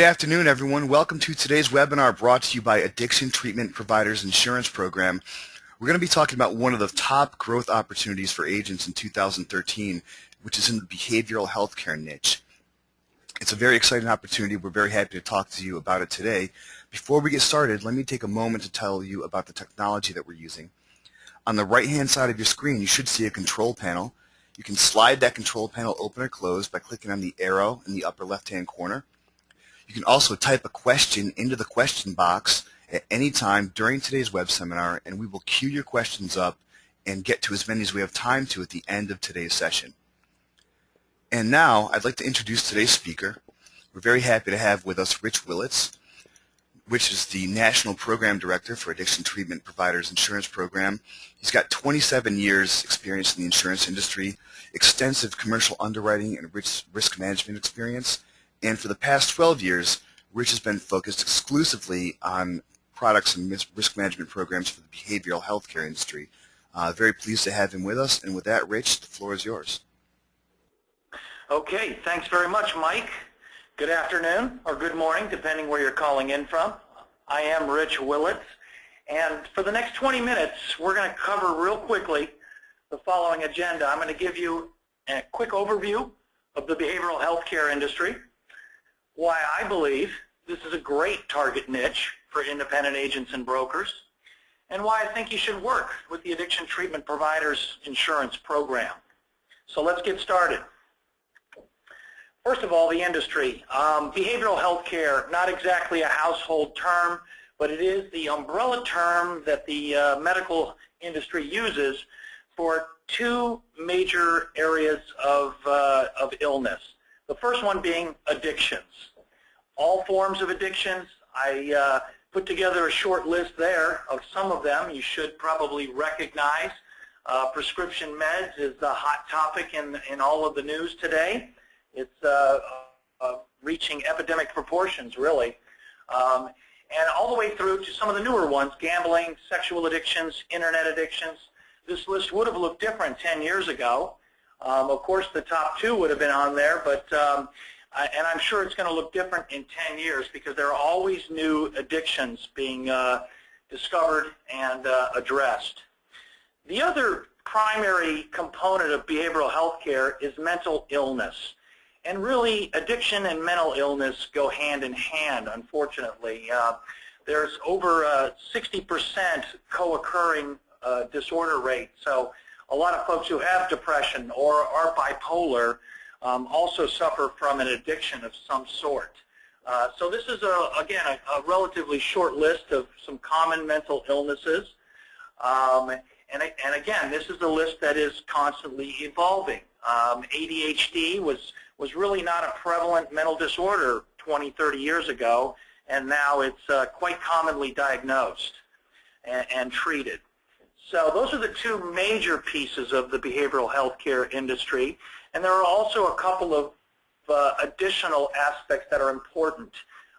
Good afternoon, everyone. Welcome to today's webinar brought to you by Addiction Treatment Providers Insurance Program. We're going to be talking about one of the top growth opportunities for agents in 2013, which is in the behavioral healthcare niche. It's a very exciting opportunity. We're very happy to talk to you about it today. Before we get started, let me take a moment to tell you about the technology that we're using. On the right-hand side of your screen, you should see a control panel. You can slide that control panel open or close by clicking on the arrow in the upper left-hand corner. You can also type a question into the question box at any time during today's web seminar, and we will queue your questions up and get to as many as we have time to at the end of today's session. And now, I'd like to introduce today's speaker. We're very happy to have with us Rich Willetts, which is the National Program Director for Addiction Treatment Providers Insurance Program. He's got 27 years experience in the insurance industry, extensive commercial underwriting and risk management experience. And for the past 12 years, Rich has been focused exclusively on products and risk management programs for the behavioral healthcare industry. Very pleased to have him with us. And with that, Rich, the floor is yours. Okay, thanks very much, Mike. Good afternoon or good morning, depending where you're calling in from. I am Rich Willetts, and for the next 20 minutes, we're going to cover real quickly the following agenda. I'm going to give you a quick overview of the behavioral healthcare industry, why I believe this is a great target niche for independent agents and brokers, and why I think you should work with the Addiction Treatment Providers Insurance Program. So let's get started. First of all, the industry. Behavioral health care, not exactly a household term, but it is the umbrella term that the medical industry uses for two major areas of illness. The first one being addictions. All forms of addictions. I put together a short list there of some of them you should probably recognize. Prescription meds is the hot topic in all of the news today. It's reaching epidemic proportions, really. And all the way through to some of the newer ones, gambling, sexual addictions, internet addictions. This list would have looked different 10 years ago. Of course, the top two would have been on there, but and I'm sure it's going to look different in 10 years because there are always new addictions being discovered and addressed. The other primary component of behavioral health care is mental illness. And really, addiction and mental illness go hand in hand, unfortunately. There's over 60% co-occurring disorder rate. So a lot of folks who have depression or are bipolar also suffer from an addiction of some sort. So this is, again, a relatively short list of some common mental illnesses. And again, this is a list that is constantly evolving. ADHD was really not a prevalent mental disorder 20, 30 years ago, and now it's quite commonly diagnosed and treated. So those are the two major pieces of the behavioral health care industry, and there are also a couple of additional aspects that are important.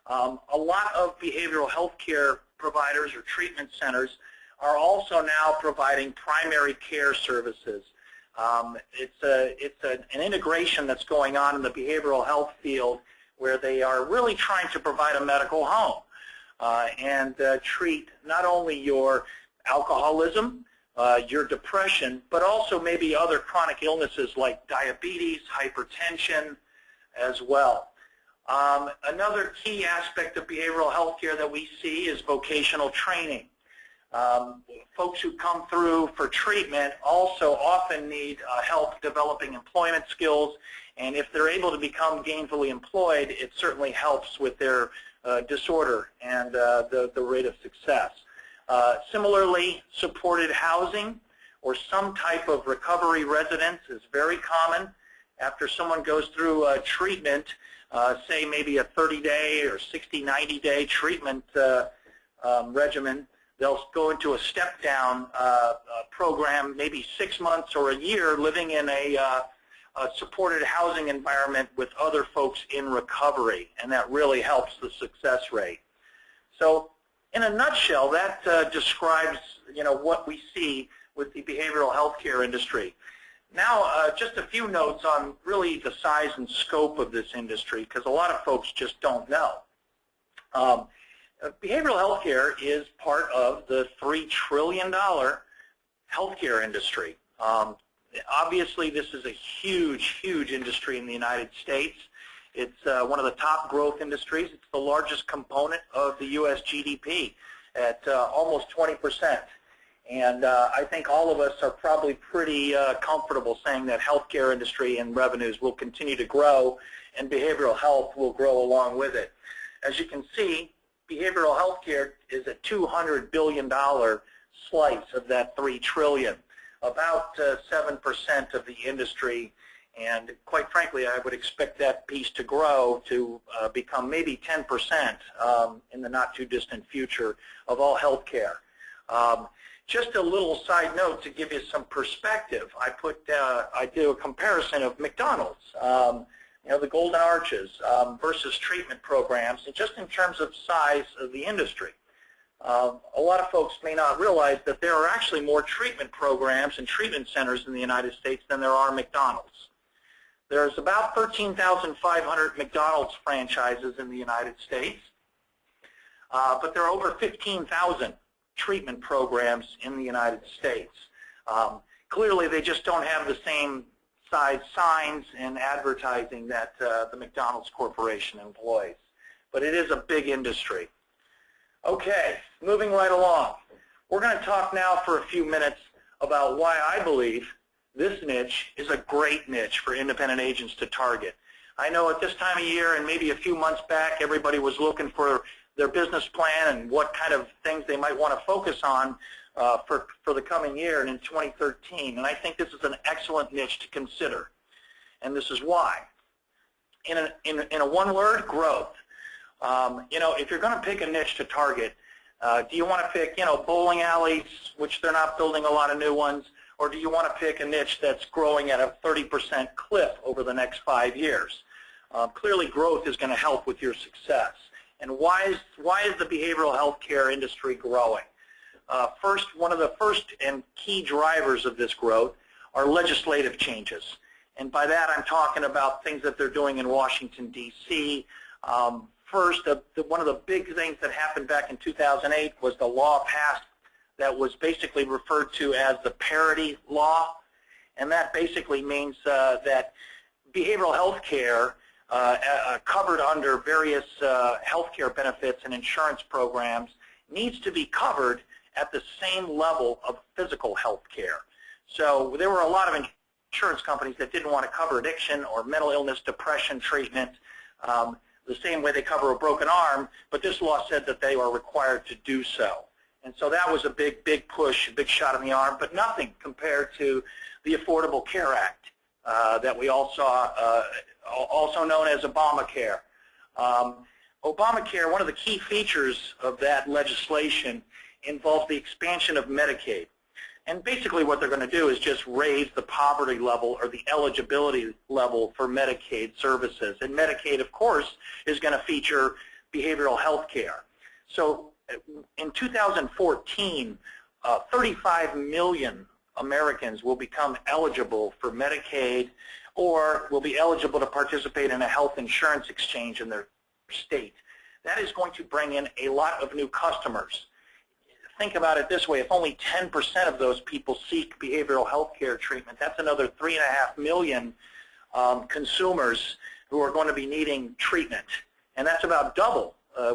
A lot of behavioral health care providers or treatment centers are also now providing primary care services. It's an integration that's going on in the behavioral health field where they are really trying to provide a medical home and treat not only your alcoholism, your depression, but also maybe other chronic illnesses like diabetes, hypertension as well. Another key aspect of behavioral health care that we see is vocational training. Folks who come through for treatment also often need help developing employment skills, and if they're able to become gainfully employed, it certainly helps with their disorder and the rate of success. Similarly, supported housing or some type of recovery residence is very common. After someone goes through treatment, say maybe a 30-day or 60, 90-day treatment regimen, they'll go into a step-down program, maybe 6 months or a year, living in a supported housing environment with other folks in recovery, and that really helps the success rate. So, in a nutshell, that describes, what we see with the behavioral health care industry. Now, just a few notes on really the size and scope of this industry, because a lot of folks just don't know. Behavioral health care is part of the $3 trillion healthcare industry. Obviously, this is a huge, huge industry in the United States. It's one of the top growth industries. It's the largest component of the U.S. GDP at almost 20%. And I think all of us are probably pretty comfortable saying that healthcare industry and revenues will continue to grow, and behavioral health will grow along with it. As you can see, behavioral health care is a $200 billion slice of that $3 trillion, about 7% of the industry, and quite frankly, I would expect that piece to grow to become maybe 10% in the not too distant future of all health care. Just a little side note to give you some perspective. I do a comparison of McDonald's, the Golden Arches versus treatment programs, and just in terms of size of the industry. A lot of folks may not realize that there are actually more treatment programs and treatment centers in the United States than there are McDonald's. There's about 13,500 McDonald's franchises in the United States, but there are over 15,000 treatment programs in the United States. Clearly, they just don't have the same size signs and advertising that the McDonald's Corporation employs, but it is a big industry. Okay, moving right along. We're going to talk now for a few minutes about why I believe this niche is a great niche for independent agents to target. I know at this time of year and maybe a few months back, everybody was looking for their business plan and what kind of things they might want to focus on for the coming year and in 2013. And I think this is an excellent niche to consider. And this is why. In a one word, growth. If you're going to pick a niche to target, do you want to pick, bowling alleys, which they're not building a lot of new ones, or do you want to pick a niche that's growing at a 30% clip over the next 5 years? Clearly, growth is going to help with your success. And why is the behavioral health care industry growing? One of the first and key drivers of this growth are legislative changes. And by that, I'm talking about things that they're doing in Washington, D.C. First, one of the big things that happened back in 2008 was the law passed that was basically referred to as the parity law. And that basically means that behavioral health care covered under various health care benefits and insurance programs needs to be covered at the same level of physical health care. So there were a lot of insurance companies that didn't want to cover addiction or mental illness, depression treatment, the same way they cover a broken arm, but this law said that they are required to do so. And so that was a big push, a big shot in the arm, but nothing compared to the Affordable Care Act that we all saw, also known as Obamacare. Obamacare, one of the key features of that legislation involves the expansion of Medicaid. And basically what they're going to do is just raise the poverty level or the eligibility level for Medicaid services. And Medicaid, of course, is going to feature behavioral health care. So in 2014, 35 million Americans will become eligible for Medicaid or will be eligible to participate in a health insurance exchange in their state. That is going to bring in a lot of new customers. Think about it this way, if only 10% of those people seek behavioral health care treatment, that's another 3.5 million consumers who are going to be needing treatment. And that's about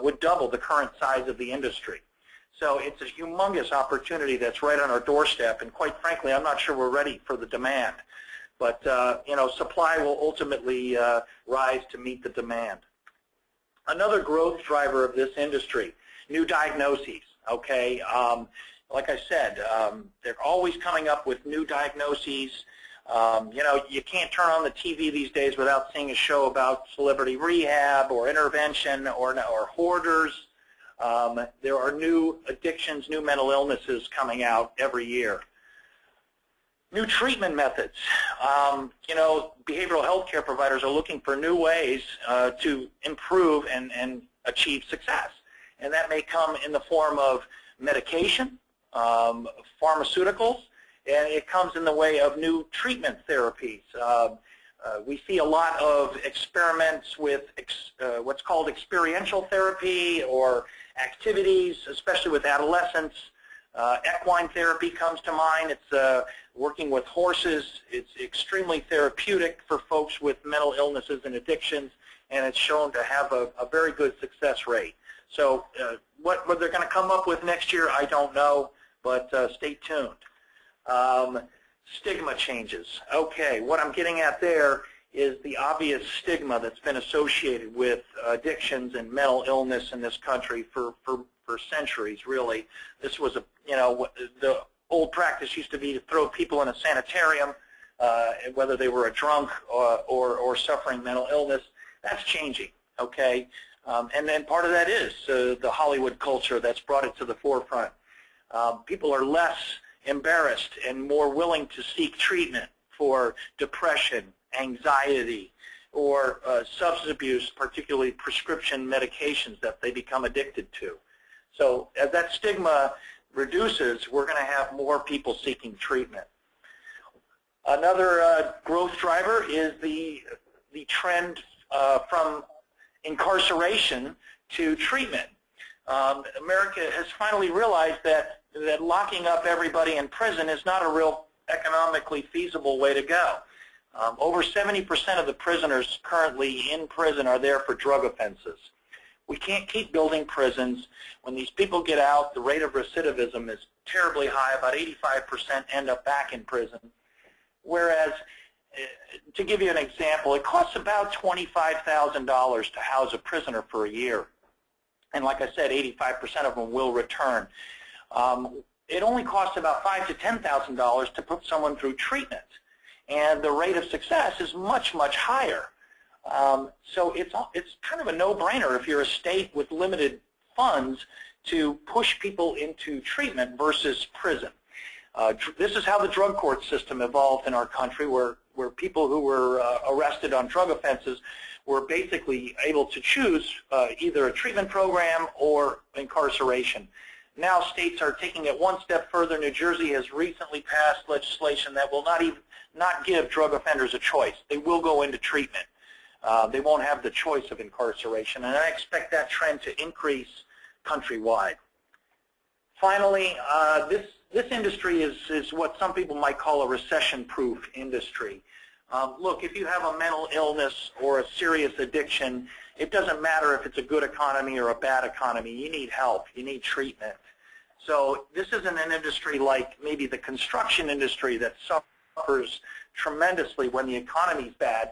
would double the current size of the industry. So it's a humongous opportunity that's right on our doorstep, and quite frankly, I'm not sure we're ready for the demand. But, supply will ultimately rise to meet the demand. Another growth driver of this industry, new diagnoses. Okay, like I said, they're always coming up with new diagnoses. You can't turn on the TV these days without seeing a show about celebrity rehab or intervention or hoarders. There are new addictions, new mental illnesses coming out every year. New treatment methods. Behavioral health care providers are looking for new ways to improve and achieve success. And that may come in the form of medication, pharmaceuticals, and it comes in the way of new treatment therapies, We see a lot of experiments with what's called experiential therapy or activities, especially with adolescents. Equine therapy comes to mind. It's working with horses. It's extremely therapeutic for folks with mental illnesses and addictions, and it's shown to have a very good success rate. So what they're going to come up with next year, I don't know, but stay tuned. Stigma changes. Okay, what I'm getting at there is the obvious stigma that's been associated with addictions and mental illness in this country for centuries, really. This was the old practice used to be to throw people in a sanitarium, whether they were a drunk or suffering mental illness. That's changing, okay? And then part of that is the Hollywood culture that's brought it to the forefront. People are less embarrassed and more willing to seek treatment for depression, anxiety, or substance abuse, particularly prescription medications that they become addicted to. So as that stigma reduces, we're going to have more people seeking treatment. Another growth driver is the trend from incarceration to treatment. America has finally realized that locking up everybody in prison is not a real economically feasible way to go. Over 70% of the prisoners currently in prison are there for drug offenses. We can't keep building prisons. When these people get out, the rate of recidivism is terribly high. About 85% end up back in prison. Whereas, to give you an example, it costs about $25,000 to house a prisoner for a year. And like I said, 85% of them will return. It only costs about $5,000 to $10,000 to put someone through treatment. And the rate of success is much, much higher. So it's kind of a no-brainer if you're a state with limited funds to push people into treatment versus prison. This is how the drug court system evolved in our country, where people who were arrested on drug offenses were basically able to choose either a treatment program or incarceration. Now states are taking it one step further. New Jersey has recently passed legislation that will not give drug offenders a choice. They will go into treatment. They won't have the choice of incarceration, and I expect that trend to increase countrywide. Finally, this industry is what some people might call a recession-proof industry. Look, if you have a mental illness or a serious addiction, it doesn't matter if it's a good economy or a bad economy. You need help. You need treatment. So this isn't an industry like maybe the construction industry that suffers tremendously when the economy's bad.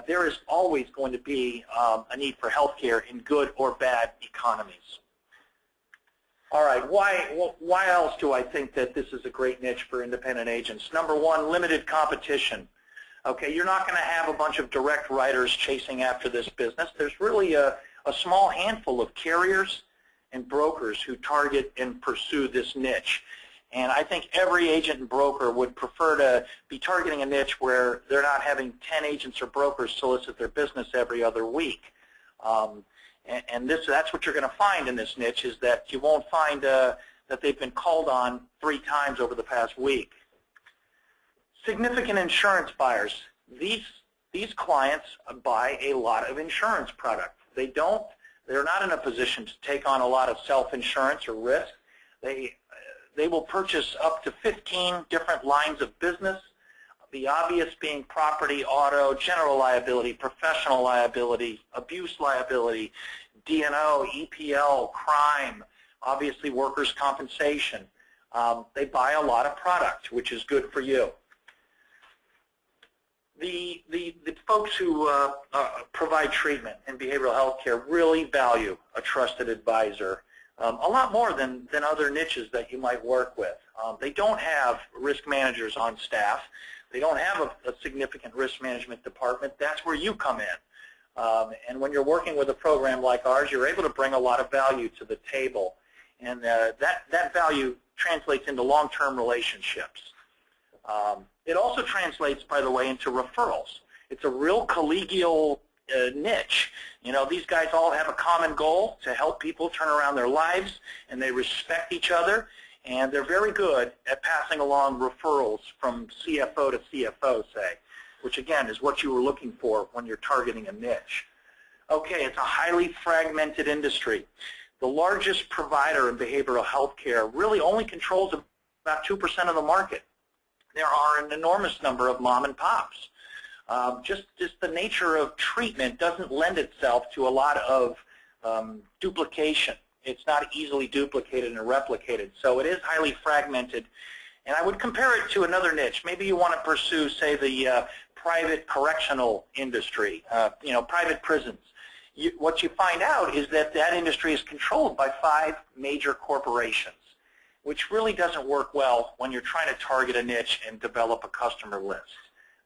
There is always going to be a need for health care in good or bad economies. All right, why else do I think that this is a great niche for independent agents? Number one, limited competition. Okay, you're not going to have a bunch of direct writers chasing after this business. There's really a small handful of carriers and brokers who target and pursue this niche. And I think every agent and broker would prefer to be targeting a niche where they're not having 10 agents or brokers solicit their business every other week. And that's what you're going to find in this niche, is that you won't find that they've been called on 3 times over the past week. Significant insurance buyers. These clients buy a lot of insurance product. They're not in a position to take on a lot of self-insurance or risk. They will purchase up to 15 different lines of business, the obvious being property, auto, general liability, professional liability, abuse liability, D&O, EPL, crime, obviously workers' compensation. They buy a lot of product, which is good for you. The folks who provide treatment in behavioral health care really value a trusted advisor. A lot more than other niches that you might work with. They don't have risk managers on staff. They don't have a significant risk management department. That's where you come in. And when you're working with a program like ours, you're able to bring a lot of value to the table. And that value translates into long-term relationships. It also translates, by the way, into referrals. It's a real collegial niche. You know, these guys all have a common goal to help people turn around their lives, and they respect each other, and they're very good at passing along referrals from CFO to CFO, say. which again is what you were looking for when you're targeting a niche. Okay, it's a highly fragmented industry. The largest provider in behavioral health care really only controls about 2% of the market. There are an enormous number of mom and pops. Just the nature of treatment doesn't lend itself to a lot of duplication. It's not easily duplicated and replicated, so it is highly fragmented. And I would compare it to another niche. Maybe you want to pursue, say, the private correctional industry, private prisons. What you find out is that that industry is controlled by 5 major corporations, which really doesn't work well when you're trying to target a niche and develop a customer list.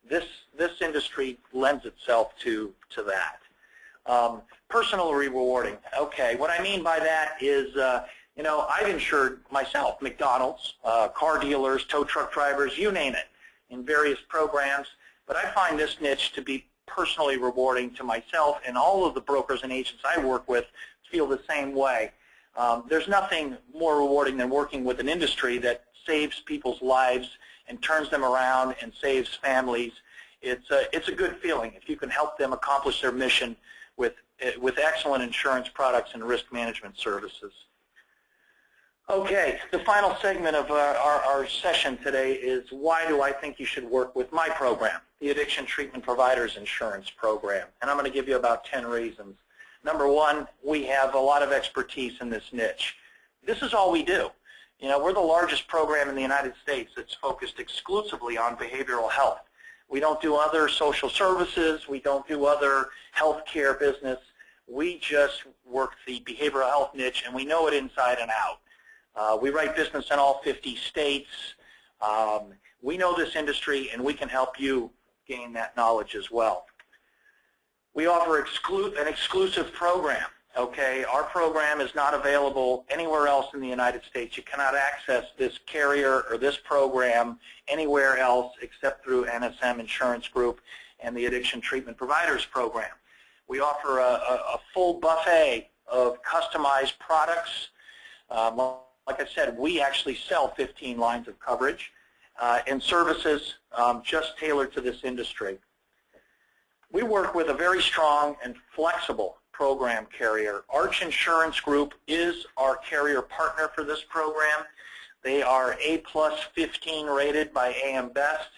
This industry lends itself to that. Personal rewarding. Okay, what I mean by that is, I've insured myself, McDonald's, car dealers, tow truck drivers, you name it, in various programs. But I find this niche to be personally rewarding to myself, and all of the brokers and agents I work with feel the same way. There's nothing more rewarding than working with an industry that saves people's lives and turns them around and saves families. It's a good feeling if you can help them accomplish their mission with excellent insurance products and risk management services. Okay, the final segment of our session today is why do I think you should work with my program, the Addiction Treatment Providers Insurance Program, and I'm going to give you about 10 reasons. Number one, we have a lot of expertise in this niche. This is all we do. We're the largest program in the United States that's focused exclusively on behavioral health. We don't do other social services. We don't do other health care business. We just work the behavioral health niche, and we know it inside and out. We write business in all 50 states. We know this industry, and we can help you gain that knowledge as well. We offer an exclusive program. Okay, our program is not available anywhere else in the United States. You cannot access this carrier or this program anywhere else except through NSM Insurance Group and the Addiction Treatment Providers Program. We offer a full buffet of customized products. Like I said, we actually sell 15 lines of coverage and services just tailored to this industry. We work with a very strong and flexible program carrier. Arch Insurance Group is our carrier partner for this program. They are A+ 15 rated by AM Best.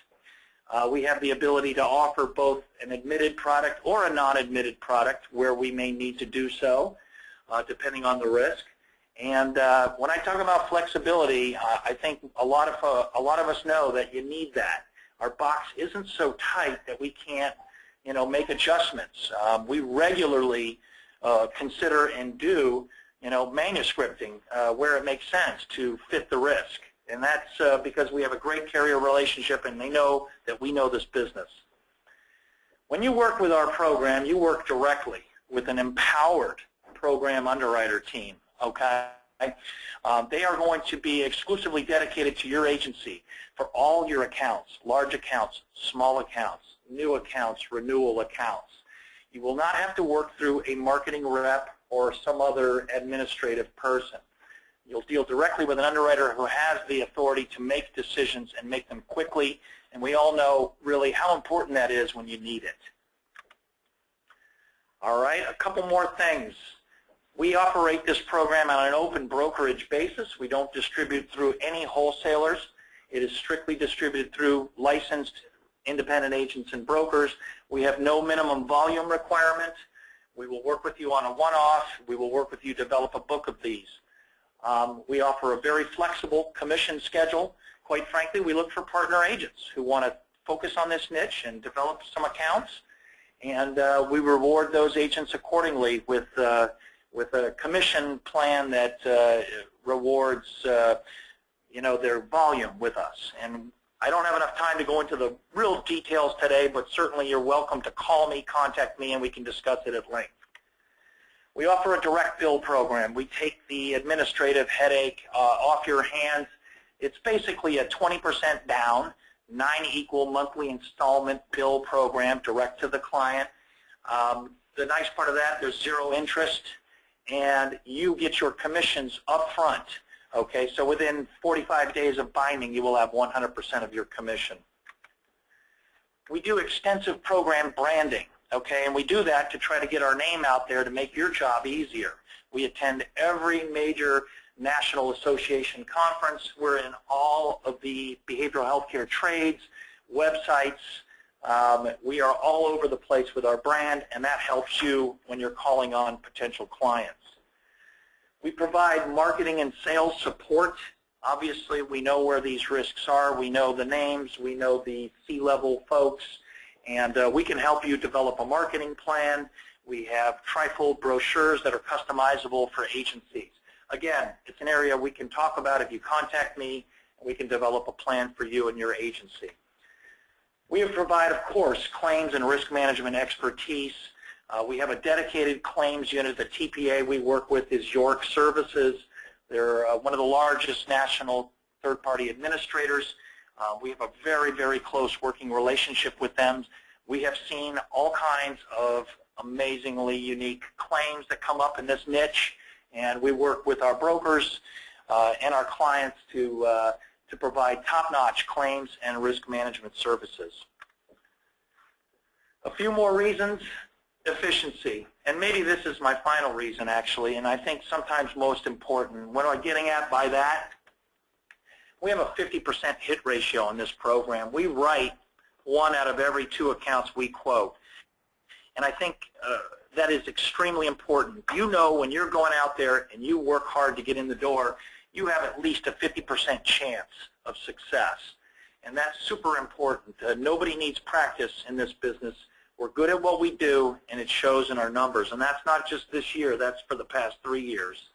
We have the ability to offer both an admitted product or a non-admitted product where we may need to do so, depending on the risk. And when I talk about flexibility, I think a lot of us know that you need that. Our box isn't so tight that we can't, make adjustments. We regularly consider and do, manuscripting where it makes sense to fit the risk. And that's because we have a great carrier relationship and they know that we know this business. When you work with our program, you work directly with an empowered program underwriter team, okay? They are going to be exclusively dedicated to your agency for all your accounts, large accounts, small accounts, new accounts, renewal accounts. You will not have to work through a marketing rep or some other administrative person. You'll deal directly with an underwriter who has the authority to make decisions and make them quickly, and we all know really how important that is when you need it. All right, a couple more things. We operate this program on an open brokerage basis. We don't distribute through any wholesalers. It is strictly distributed through licensed independent agents and brokers. We have no minimum volume requirement. We will work with you on a one-off. We will work with you to develop a book of these. We offer a very flexible commission schedule. Quite frankly, we look for partner agents who want to focus on this niche and develop some accounts, and we reward those agents accordingly with a commission plan that rewards their volume with us. And I don't have enough time to go into the real details today, but certainly you're welcome to call me, contact me, and we can discuss it at length. We offer a direct bill program. We take the administrative headache off your hands. It's basically a 20% down, 9 equal monthly installment bill program direct to the client. The nice part of that, there's 0 interest, and you get your commissions up front. Okay, so within 45 days of binding, you will have 100% of your commission. We do extensive program branding, okay, and we do that to try to get our name out there to make your job easier. We attend every major national association conference. We're in all of the behavioral health care trades, websites. We are all over the place with our brand, and that helps you when you're calling on potential clients. We provide marketing and sales support. Obviously, we know where these risks are. We know the names. We know the C-level folks, and we can help you develop a marketing plan. We have trifold brochures that are customizable for agencies. Again, it's an area we can talk about. If you contact me, we can develop a plan for you and your agency. We provide, of course, claims and risk management expertise. We have a dedicated claims unit. The TPA we work with is York Services. They're one of the largest national third-party administrators. We have a very, very close working relationship with them. We have seen all kinds of amazingly unique claims that come up in this niche, and we work with our brokers and our clients to provide top-notch claims and risk management services. A few more reasons. Efficiency, and maybe this is my final reason actually, and I think sometimes most important. What am I getting at by that? We have a 50% hit ratio in this program. We write 1 out of every 2 accounts we quote, and I think that is extremely important. You know, when you're going out there and you work hard to get in the door, you have at least a 50% chance of success, and that's super important. Nobody needs practice in this business. We're good at what we do, and it shows in our numbers. And that's not just this year. That's for the past 3 years.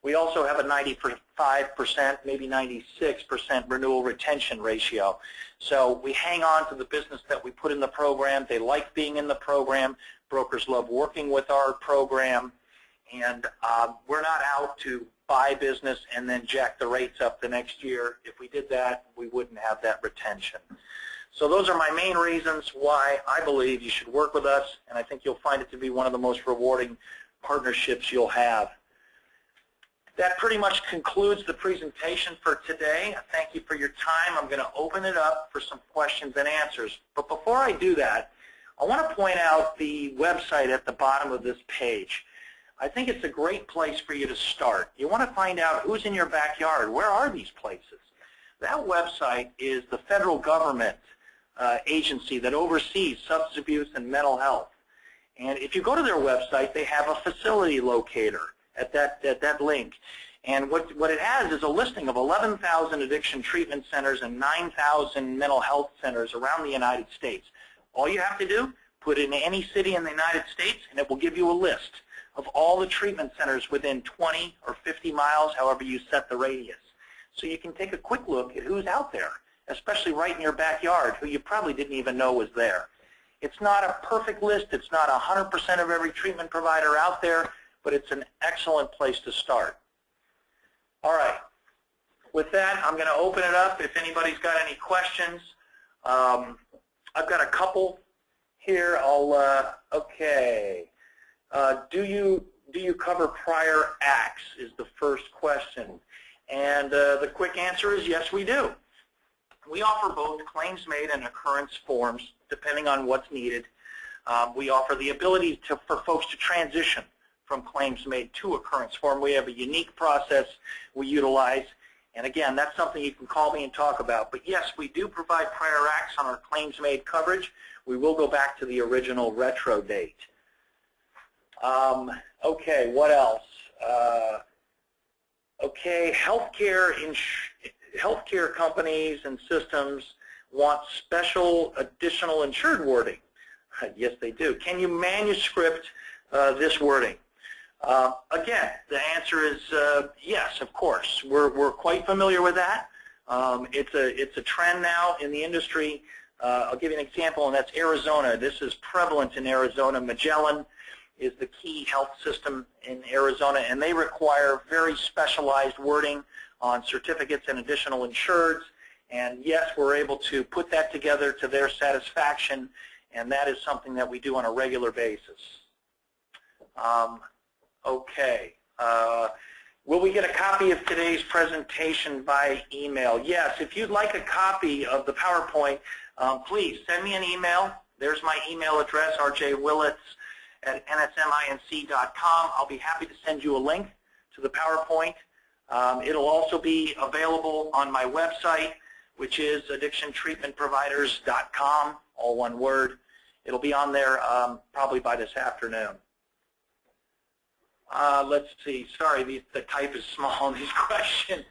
We also have a 95%, maybe 96% renewal retention ratio. So we hang on to the business that we put in the program. They like being in the program. Brokers love working with our program. And we're not out to buy business and then jack the rates up the next year. If we did that, we wouldn't have that retention. So those are my main reasons why I believe you should work with us, and I think you'll find it to be one of the most rewarding partnerships you'll have. That pretty much concludes the presentation for today. Thank you for your time. I'm going to open it up for some questions and answers. But before I do that, I want to point out the website at the bottom of this page. I think it's a great place for you to start. You want to find out who's in your backyard. Where are these places? That website is the federal government agency that oversees substance abuse and mental health. And if you go to their website, they have a facility locator at that link. And what it has is a listing of 11,000 addiction treatment centers and 9,000 mental health centers around the United States. All you have to do, put in any city in the United States, and it will give you a list of all the treatment centers within 20 or 50 miles, however you set the radius. So you can take a quick look at who's out there, especially right in your backyard, who you probably didn't even know was there. It's not a perfect list. It's not 100% of every treatment provider out there, but it's an excellent place to start. All right. With that, I'm going to open it up if anybody's got any questions. I've got a couple here. Okay. Do you cover prior acts is the first question. And the quick answer is yes, we do. We offer both claims made and occurrence forms, depending on what's needed. We offer the ability for folks to transition from claims made to occurrence form. We have a unique process we utilize. And again, that's something you can call me and talk about. But yes, we do provide prior acts on our claims made coverage. We will go back to the original retro date. Okay, what else? Okay, healthcare companies and systems want special additional insured wording. Yes, they do. Can you manuscript this wording? Again, the answer is yes, of course. We're quite familiar with that. It's a trend now in the industry. I'll give you an example, and that's Arizona. This is prevalent in Arizona. Magellan is the key health system in Arizona, and they require very specialized wording on certificates and additional insureds. And yes, we're able to put that together to their satisfaction, and that is something that we do on a regular basis. Okay. Will we get a copy of today's presentation by email? Yes. If you'd like a copy of the PowerPoint, please send me an email. There's my email address, rjwillets@nsminc.com. I'll be happy to send you a link to the PowerPoint. It'll also be available on my website, which is addictiontreatmentproviders.com, all one word. It'll be on there probably by this afternoon. Let's see. Sorry, the type is small on these questions.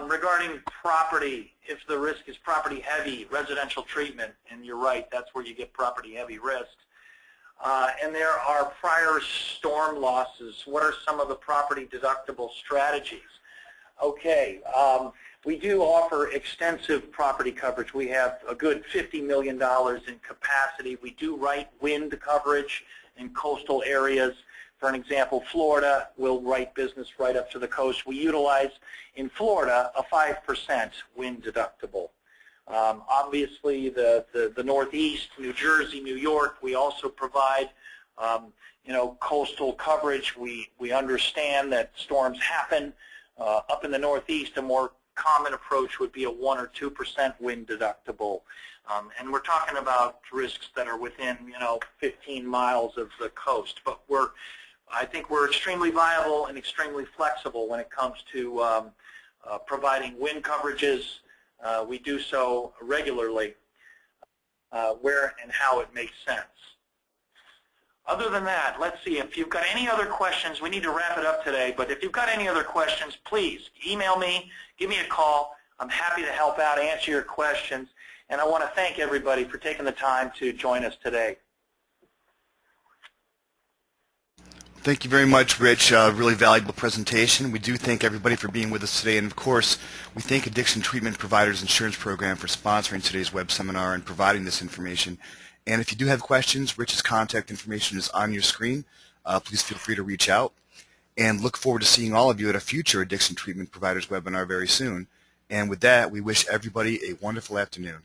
Regarding property, if the risk is property heavy, residential treatment, and you're right, that's where you get property heavy risks. And there are prior storm losses. What are some of the property deductible strategies? Okay, we do offer extensive property coverage. We have a good $50 million in capacity. We do write wind coverage in coastal areas. For an example, Florida will write business right up to the coast. We utilize, in Florida, a 5% wind deductible. Obviously, the Northeast, New Jersey, New York, we also provide, coastal coverage. We understand that storms happen. Up in the Northeast, a more common approach would be a 1 or 2% wind deductible. And we're talking about risks that are within, 15 miles of the coast. But I think we're extremely viable and extremely flexible when it comes to providing wind coverages. We do so regularly where and how it makes sense. Other than that, let's see, if you've got any other questions, we need to wrap it up today, but if you've got any other questions, please email me, give me a call. I'm happy to help out, answer your questions, and I want to thank everybody for taking the time to join us today. Thank you very much, Rich. Really valuable presentation. We do thank everybody for being with us today, and of course, we thank Addiction Treatment Providers Insurance Program for sponsoring today's web seminar and providing this information. And if you do have questions, Rich's contact information is on your screen. Please feel free to reach out. And look forward to seeing all of you at a future Addiction Treatment Providers webinar very soon. And with that, we wish everybody a wonderful afternoon.